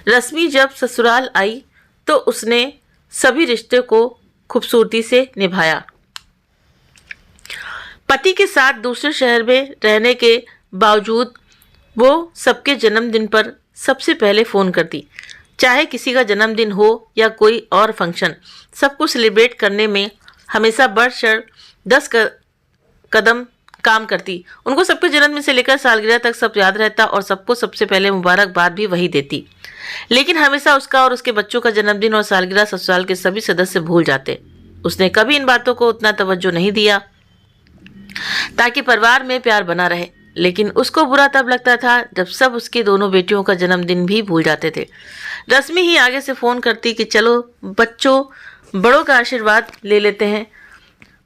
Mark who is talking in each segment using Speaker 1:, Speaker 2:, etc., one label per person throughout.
Speaker 1: रश्मि जब ससुराल आई तो उसने सभी रिश्ते को खूबसूरती से निभाया। पति के साथ दूसरे शहर में रहने के बावजूद वो सबके जन्मदिन पर सबसे पहले फ़ोन करती। चाहे किसी का जन्मदिन हो या कोई और फंक्शन, सबको सेलिब्रेट करने में हमेशा बढ़ चढ़ 10 कदम काम करती। उनको सबके जन्मदिन से लेकर सालगिरह तक सब याद रहता और सबको सबसे पहले मुबारकबाद भी वही देती। लेकिन हमेशा उसका और उसके बच्चों का जन्मदिन और सालगिरह ससुराल के सभी सदस्य भूल जाते। उसने कभी इन बातों को उतना तवज्जो नहीं दिया ताकि परिवार में प्यार बना रहे। लेकिन उसको बुरा तब लगता था जब सब उसकी दोनों बेटियों का जन्मदिन भी भूल जाते थे। रश्मि ही आगे से फ़ोन करती कि चलो बच्चों, बड़ों का आशीर्वाद ले लेते हैं।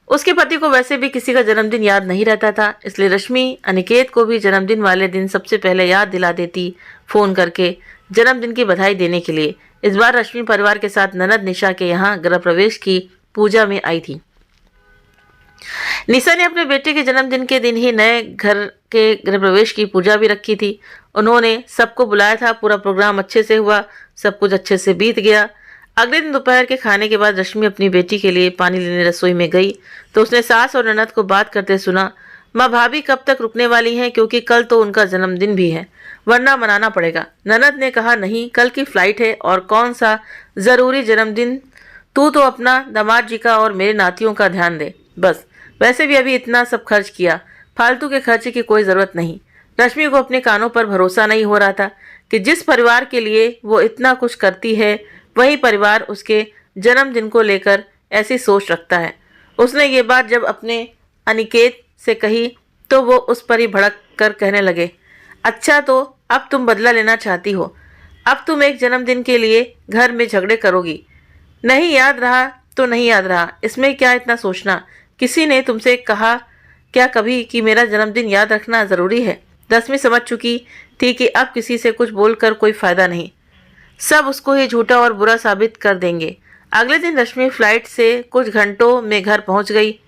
Speaker 1: उसके पति को वैसे भी किसी का जन्मदिन याद नहीं रहता था, इसलिए रश्मि अनिकेत को भी जन्मदिन वाले दिन सबसे पहले याद दिला देती फ़ोन करके जन्मदिन की बधाई देने के लिए। इस बार रश्मि परिवार के साथ ननद निशा के यहाँ गृह प्रवेश की पूजा में आई थी। निशा ने अपने बेटे के जन्मदिन के दिन ही नए घर के गृह प्रवेश की पूजा भी रखी थी। उन्होंने सबको बुलाया था। पूरा प्रोग्राम अच्छे से हुआ, सब कुछ अच्छे से बीत गया। अगले दिन दोपहर के खाने के बाद रश्मि अपनी बेटी के लिए पानी लेने रसोई में गई तो उसने सास और ननद को बात करते सुना। माँ भाभी कब तक रुकने वाली हैं, क्योंकि कल तो उनका जन्मदिन भी है, वरना मनाना पड़ेगा। ननद ने कहा नहीं, कल की फ्लाइट है और कौन सा ज़रूरी जन्मदिन, तू तो अपना दामाद जी का और मेरे नातियों का ध्यान दे बस। वैसे भी अभी इतना सब खर्च किया, फालतू के खर्चे की कोई ज़रूरत नहीं। रश्मि को अपने कानों पर भरोसा नहीं हो रहा था कि जिस परिवार के लिए वो इतना कुछ करती है वही परिवार उसके जन्मदिन को लेकर ऐसी सोच रखता है। उसने ये बात जब अपने अनिकेत से कही तो वो उस पर ही भड़क कर कहने लगे, अच्छा तो अब तुम बदला लेना चाहती हो, अब तुम एक जन्मदिन के लिए घर में झगड़े करोगी। नहीं याद रहा तो नहीं याद रहा, इसमें क्या इतना सोचना। किसी ने तुमसे कहा क्या कभी कि मेरा जन्मदिन याद रखना ज़रूरी है। रश्मि समझ चुकी थी कि अब किसी से कुछ बोलकर कोई फ़ायदा नहीं, सब उसको ही झूठा और बुरा साबित कर देंगे। अगले दिन रश्मि फ्लाइट से कुछ घंटों में घर पहुंच गई।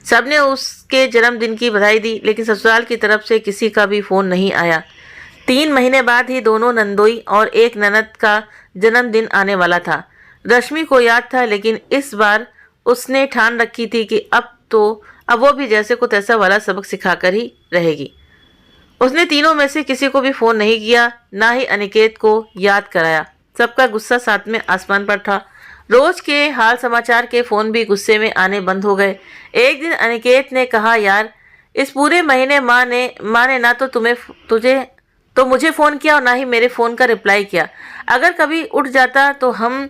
Speaker 1: सबने उसके जन्मदिन की बधाई दी, लेकिन ससुराल की तरफ से किसी का भी फ़ोन नहीं आया। 3 महीने बाद ही दोनों नंदोई और एक ननद का जन्मदिन आने वाला था। रश्मि को याद था, लेकिन इस बार उसने ठान रखी थी कि अब वो भी जैसे को तैसा वाला सबक सिखाकर ही रहेगी। उसने तीनों में से किसी को भी फ़ोन नहीं किया, ना ही अनिकेत को याद कराया। सबका गुस्सा साथ में आसमान पर था। रोज के हाल समाचार के फ़ोन भी गुस्से में आने बंद हो गए। एक दिन अनिकेत ने कहा, यार इस पूरे महीने माँ ने ना तो मुझे फ़ोन किया और ना ही मेरे फ़ोन का रिप्लाई किया। अगर कभी उठ जाता तो हम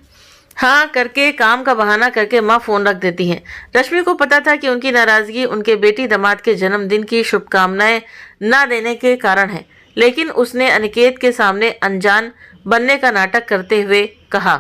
Speaker 1: हाँ करके काम का बहाना करके माँ फ़ोन रख देती हैं। रश्मि को पता था कि उनकी नाराज़गी उनके बेटी दामाद के जन्मदिन की शुभकामनाएं ना देने के कारण है, लेकिन उसने अनिकेत के सामने अनजान बनने का नाटक करते हुए कहा,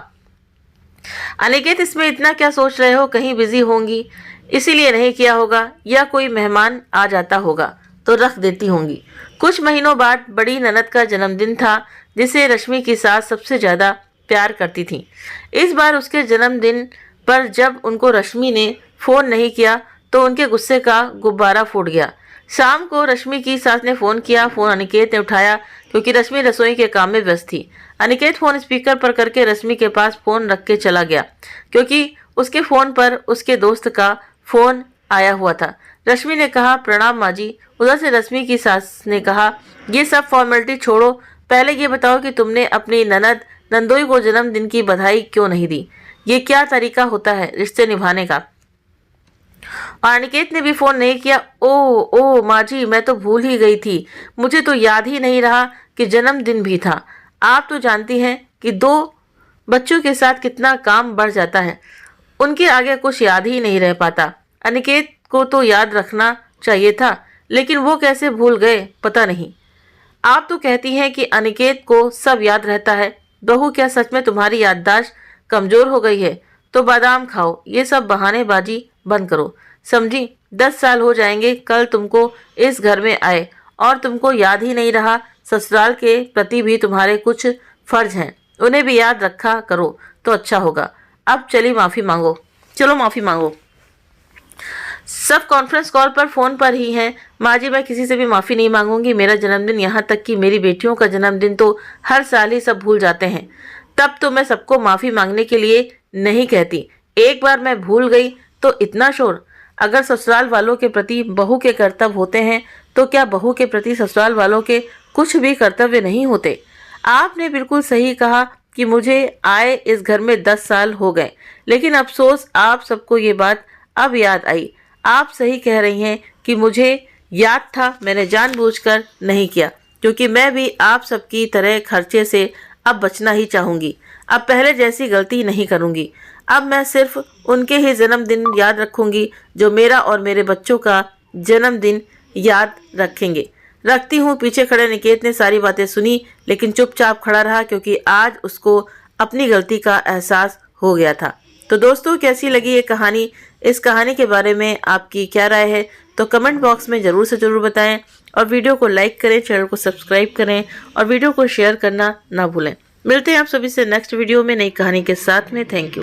Speaker 1: अनिकेत इसमें इतना क्या सोच रहे हो, कहीं बिजी होंगी इसीलिए नहीं किया होगा, या कोई मेहमान आ जाता होगा तो रख देती होंगी। कुछ महीनों बाद बड़ी ननद का जन्मदिन था, जिसे रश्मि की सास सबसे ज़्यादा प्यार करती थी। इस बार उसके जन्मदिन पर जब उनको रश्मि ने फ़ोन नहीं किया तो उनके गुस्से का गुब्बारा फूट गया। शाम को रश्मि की सास ने फ़ोन किया। फ़ोन अनिकेत ने उठाया क्योंकि रश्मि रसोई के काम में व्यस्त थी। अनिकेत फ़ोन स्पीकर पर करके रश्मि के पास फ़ोन रख के चला गया, क्योंकि उसके फ़ोन पर उसके दोस्त का फ़ोन आया हुआ था। रश्मि ने कहा, प्रणाम माँ जी। उधर से रश्मि की सास ने कहा, ये सब फॉर्मेलिटी छोड़ो, पहले ये बताओ कि तुमने अपनी नंदोई को जन्मदिन की बधाई क्यों नहीं दी। ये क्या तरीका होता है रिश्ते निभाने का। और अनिकेत ने भी फ़ोन नहीं किया। ओ माँ जी, मैं तो भूल ही गई थी, मुझे तो याद ही नहीं रहा कि जन्मदिन भी था। आप तो जानती हैं कि 2 बच्चों के साथ कितना काम बढ़ जाता है, उनके आगे कुछ याद ही नहीं रह पाता। अनिकेत को तो याद रखना चाहिए था, लेकिन वो कैसे भूल गए पता नहीं। आप तो कहती हैं कि अनिकेत को सब याद रहता है। बहू, क्या सच में तुम्हारी याददाश्त कमज़ोर हो गई है? तो बादाम खाओ, ये सब बहानेबाजी बंद करो, समझी। 10 साल हो जाएंगे कल तुमको इस घर में आए और तुमको याद ही नहीं रहा। ससुराल के प्रति भी तुम्हारे कुछ फ़र्ज हैं, उन्हें भी याद रखा करो तो अच्छा होगा। अब चली माफ़ी मांगो, चलो माफ़ी मांगो। सब कॉन्फ्रेंस कॉल पर फ़ोन पर ही हैं। माँ जी, मैं किसी से भी माफ़ी नहीं मांगूंगी। मेरा जन्मदिन, यहाँ तक कि मेरी बेटियों का जन्मदिन तो हर साल ही सब भूल जाते हैं। तब तो मैं सबको माफ़ी मांगने के लिए नहीं कहती। एक बार मैं भूल गई तो इतना शोर। अगर ससुराल वालों के प्रति बहू के कर्तव्य होते हैं तो क्या बहू के प्रति ससुराल वालों के कुछ भी कर्तव्य नहीं होते? आपने बिल्कुल सही कहा कि मुझे आए इस घर में 10 साल हो गए, लेकिन अफसोस आप सबको ये बात अब याद आई। आप सही कह रही हैं कि मुझे याद था, मैंने जानबूझकर नहीं किया, क्योंकि मैं भी आप सबकी तरह खर्चे से अब बचना ही चाहूँगी। अब पहले जैसी गलती नहीं करूँगी। अब मैं सिर्फ उनके ही जन्मदिन याद रखूँगी जो मेरा और मेरे बच्चों का जन्मदिन याद रखेंगे। रखती हूँ। पीछे खड़े निकेत ने सारी बातें सुनी, लेकिन चुपचाप खड़ा रहा, क्योंकि आज उसको अपनी गलती का एहसास हो गया था। तो दोस्तों, कैसी लगी ये कहानी? इस कहानी के बारे में आपकी क्या राय है? तो कमेंट बॉक्स में ज़रूर से ज़रूर बताएं, और वीडियो को लाइक करें, चैनल को सब्सक्राइब करें, और वीडियो को शेयर करना ना भूलें। मिलते हैं आप सभी से नेक्स्ट वीडियो में नई कहानी के साथ में। Thank you.